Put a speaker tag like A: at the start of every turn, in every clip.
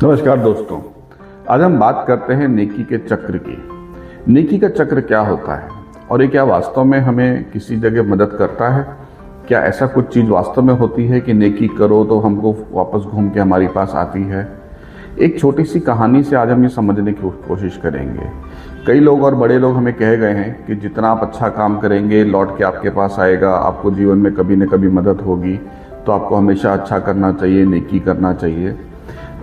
A: नमस्कार दोस्तों, आज हम बात करते हैं नेकी के चक्र की। नेकी का चक्र क्या होता है और ये क्या वास्तव में हमें किसी जगह मदद करता है? क्या ऐसा कुछ चीज़ वास्तव में होती है कि नेकी करो तो हमको वापस घूम के हमारे पास आती है? एक छोटी सी कहानी से आज हम ये समझने की कोशिश करेंगे। कई लोग और बड़े लोग हमें कह गए हैं कि जितना आप अच्छा काम करेंगे लौट के आपके पास आएगा, आपको जीवन में कभी न कभी मदद होगी, तो आपको हमेशा अच्छा करना चाहिए, नेकी करना चाहिए।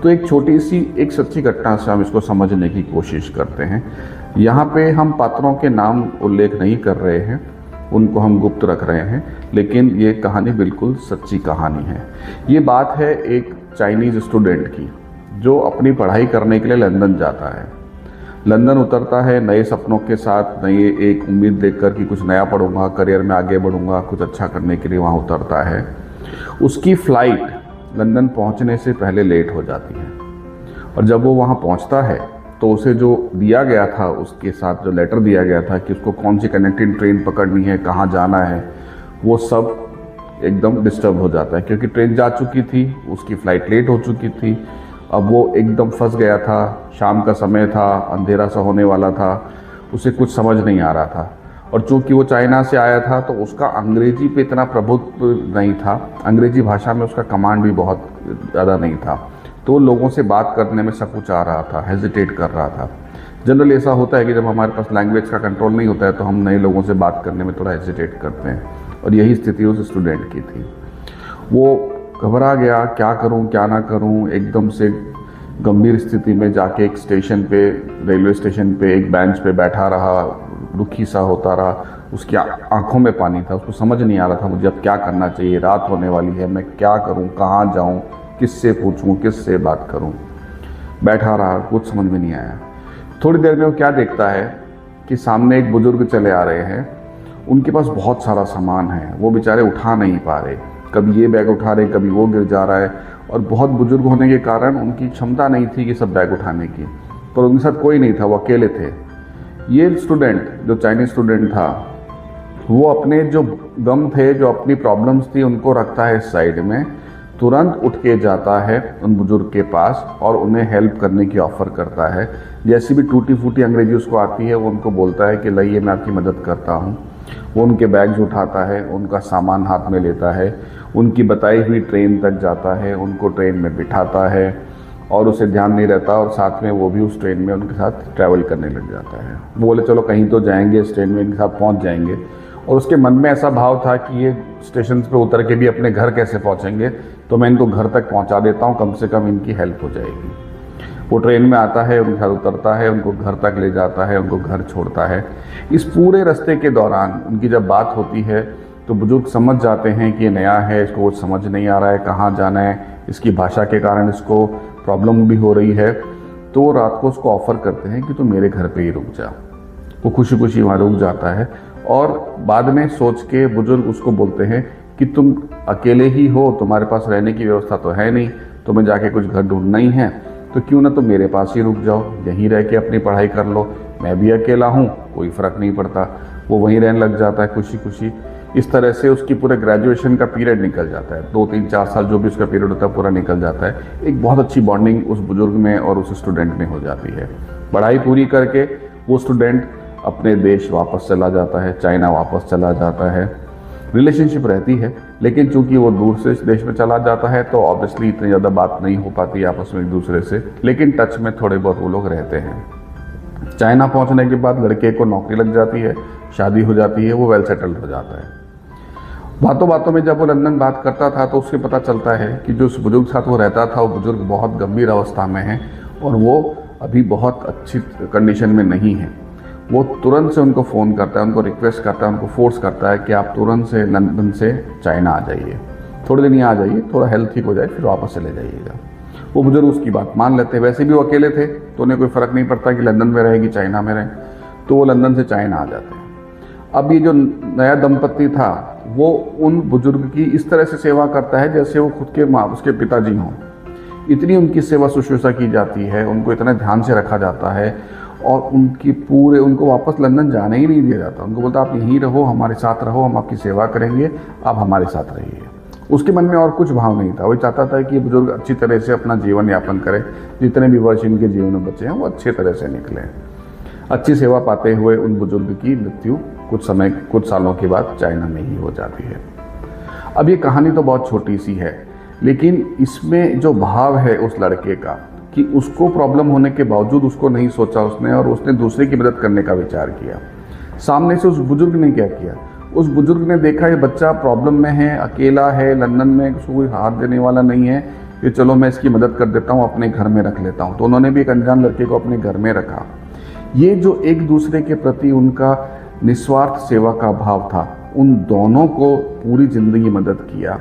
A: तो एक छोटी सी एक सच्ची घटना से हम इसको समझने की कोशिश करते हैं। यहाँ पे हम पात्रों के नाम उल्लेख नहीं कर रहे हैं, उनको हम गुप्त रख रहे हैं, लेकिन ये कहानी बिल्कुल सच्ची कहानी है। ये बात है एक चाइनीज़ स्टूडेंट की जो अपनी पढ़ाई करने के लिए लंदन जाता है। लंदन उतरता है नए सपनों के साथ, नई एक उम्मीद देखकर कि कुछ नया पढ़ूंगा, करियर में आगे बढ़ूंगा, कुछ अच्छा करने के लिए वहाँ उतरता है। उसकी फ़्लाइट लंदन पहुंचने से पहले लेट हो जाती है और जब वो वहां पहुंचता है तो उसे जो दिया गया था, उसके साथ जो लेटर दिया गया था कि उसको कौन सी कनेक्टिंग ट्रेन पकड़नी है, कहाँ जाना है, वो सब एकदम डिस्टर्ब हो जाता है क्योंकि ट्रेन जा चुकी थी, उसकी फ़्लाइट लेट हो चुकी थी। अब वो एकदम फंस गया था, शाम का समय था, अंधेरा सा होने वाला था, उसे कुछ समझ नहीं आ रहा था। और चूंकि वो चाइना से आया था तो उसका अंग्रेजी पे इतना प्रभुत्व नहीं था, अंग्रेजी भाषा में उसका कमांड भी बहुत ज़्यादा नहीं था, तो लोगों से बात करने में संकोचा रहा था, हेजिटेट कर रहा था। जनरली ऐसा होता है कि जब हमारे पास लैंग्वेज का कंट्रोल नहीं होता है तो हम नए लोगों से बात करने में थोड़ा हेजिटेट करते हैं, और यही स्थिति उस स्टूडेंट की थी। वो घबरा गया, क्या करूं क्या ना करूं, एकदम से गंभीर स्थिति में जाके एक स्टेशन पे, रेलवे स्टेशन पे एक बेंच पे बैठा रहा, दुखी सा होता रहा। उसकी आंखों में पानी था, उसको समझ नहीं आ रहा था मुझे अब क्या करना चाहिए, रात होने वाली है, मैं क्या करूं, कहाँ जाऊं, किससे पूछूं, किससे बात करूं। बैठा रहा, कुछ समझ में नहीं आया। थोड़ी देर में वो क्या देखता है कि सामने एक बुजुर्ग चले आ रहे हैं। उनके पास बहुत सारा सामान है, वो बेचारे उठा नहीं पा रहे, कभी ये बैग उठा रहे, कभी वो गिर जा रहा है, और बहुत बुजुर्ग होने के कारण उनकी क्षमता नहीं थी कि सब बैग उठाने की। पर उनके साथ कोई नहीं था, वो अकेले थे। ये स्टूडेंट, जो चाइनीज स्टूडेंट था, वो अपने जो गम थे, जो अपनी प्रॉब्लम्स थी, उनको रखता है साइड में, तुरंत उठ के जाता है उन बुजुर्ग के पास और उन्हें हेल्प करने की ऑफ़र करता है। जैसी भी टूटी फूटी अंग्रेजी उसको आती है, वो उनको बोलता है कि लाइए मैं आपकी मदद करता हूँ। वो उनके बैग्स उठाता है, उनका सामान हाथ में लेता है, उनकी बताई हुई ट्रेन तक जाता है, उनको ट्रेन में बिठाता है और उसे ध्यान नहीं रहता, और साथ में वो भी उस ट्रेन में उनके साथ ट्रैवल करने लग जाता है। वो बोले चलो कहीं तो जाएंगे, इस ट्रेन में इनके साथ पहुंच जाएंगे। और उसके मन में ऐसा भाव था कि ये स्टेशन पे उतर के भी अपने घर कैसे पहुंचेंगे, तो मैं इनको घर तक पहुंचा देता हूं, कम से कम इनकी हेल्प हो जाएगी। वो ट्रेन में आता है, उनके साथ उतरता है, उनको घर तक ले जाता है, उनको घर छोड़ता है। इस पूरे रास्ते के दौरान उनकी जब बात होती है तो बुजुर्ग समझ जाते हैं कि ये नया है, इसको कुछ समझ नहीं आ रहा है, कहाँ जाना है, इसकी भाषा के कारण इसको प्रॉब्लम भी हो रही है। तो रात को उसको ऑफ़र करते हैं कि तुम मेरे घर पे ही रुक जा। वो खुशी खुशी वहाँ रुक जाता है, और बाद में सोच के बुजुर्ग उसको बोलते हैं कि तुम अकेले ही हो, तुम्हारे पास रहने की व्यवस्था तो है नहीं, तुम्हें जाके कुछ घर ढूंढना ही है, तो क्यों ना तुम मेरे पास ही रुक जाओ, यहीं रह के अपनी पढ़ाई कर लो, मैं भी अकेला हूँ, कोई फ़र्क नहीं पड़ता। वो वहीं रहने लग जाता है खुशी खुशी। इस तरह से उसकी पूरे ग्रेजुएशन का पीरियड निकल जाता है, 2, 3, 4 साल जो भी उसका पीरियड होता है पूरा निकल जाता है। एक बहुत अच्छी बॉन्डिंग उस बुजुर्ग में और उस स्टूडेंट में हो जाती है। पढ़ाई पूरी करके वो स्टूडेंट अपने देश वापस चला जाता है, चाइना वापस चला जाता है। रिलेशनशिप रहती है, लेकिन चूंकि वो दूर से इस देश में चला जाता है तो ऑब्वियसली इतनी ज़्यादा बात नहीं हो पाती आपस में एक दूसरे से, लेकिन टच में थोड़े बहुत वो लोग रहते हैं। चाइना पहुंचने के बाद लड़के को नौकरी लग जाती है, शादी हो जाती है, वो वेल सेटल्ड हो जाता है। बातों बातों में जब वो लंदन बात करता था तो उससे पता चलता है कि जो उस बुजुर्ग साथ वो रहता था, वो बुजुर्ग बहुत गंभीर अवस्था में है और वो अभी बहुत अच्छी कंडीशन में नहीं है। वो तुरंत से उनको फ़ोन करता है, उनको रिक्वेस्ट करता है, उनको फोर्स करता है कि आप तुरंत से लंदन से चाइना आ जाइए, थोड़े दिन यहाँ आ जाइए, थोड़ा हेल्थ ठीक हो जाए, फिर वापस चले जाइएगा। वो बुजुर्ग उसकी बात मान लेते हैं। वैसे भी वो अकेले थे तो उन्हें कोई फ़र्क नहीं पड़ता कि लंदन में रहें कि चाइना में रहें, तो वो लंदन से चाइना आ जाते हैं। अब ये जो नया दंपत्ति था वो उन बुजुर्ग की इस तरह से सेवा करता है जैसे वो खुद के उसके पिताजी हों। इतनी उनकी सेवा शुश्रूषा की जाती है, उनको इतना ध्यान से रखा जाता है, और उनको वापस लंदन जाने ही नहीं दिया जाता। उनको बोलता आप यहीं रहो, हमारे साथ रहो, हम आपकी सेवा करेंगे, आप हमारे साथ रहिए। उसके मन में और कुछ भाव नहीं था। वो चाहता था कि बुजुर्ग अच्छी तरह से अपना जीवन यापन करें, जितने भी वर्ष इनके जीवन में बचे हैं वो अच्छे तरह से निकले। अच्छी सेवा पाते हुए उन बुजुर्ग की मृत्यु कुछ सालों के बाद चाइना में ही हो जाती है। अब ये कहानी तो बहुत छोटी सी है, लेकिन इसमें जो भाव है उस लड़के का कि उसको प्रॉब्लम होने के बावजूद उसको नहीं सोचा उसने, और उसने दूसरे की मदद करने का विचार किया। सामने से उस बुजुर्ग ने क्या किया, उस बुजुर्ग ने देखा ये बच्चा प्रॉब्लम में है, अकेला है, लंदन में उसको कोई हाथ देने वाला नहीं है, कि चलो मैं इसकी मदद कर देता हूँ, अपने घर में रख लेता हूँ। तो उन्होंने भी एक अनजान लड़के को अपने घर में रखा। ये जो एक दूसरे के प्रति उनका निस्वार्थ सेवा का भाव था, उन दोनों को पूरी जिंदगी मदद किया।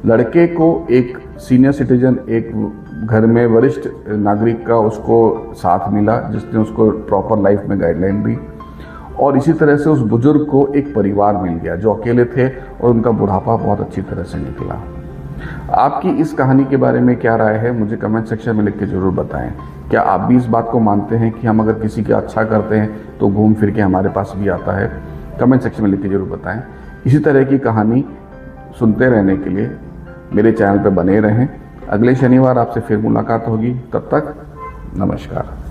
A: लड़के को एक सीनियर सिटीजन, एक घर में वरिष्ठ नागरिक का उसको साथ मिला, जिसने उसको प्रॉपर लाइफ में गाइडलाइन दी, और इसी तरह से उस बुजुर्ग को एक परिवार मिल गया जो अकेले थे, और उनका बुढ़ापा बहुत अच्छी तरह से निकला। आपकी इस कहानी के बारे में क्या राय है, मुझे कमेंट सेक्शन में लिख के जरूर बताएं। क्या आप भी इस बात को मानते हैं कि हम अगर किसी का अच्छा करते हैं तो घूम फिर के हमारे पास भी आता है? कमेंट सेक्शन में लिख के जरूर बताएं। इसी तरह की कहानी सुनते रहने के लिए मेरे चैनल पर बने रहें। अगले शनिवार आपसे फिर मुलाकात होगी, तब तक नमस्कार।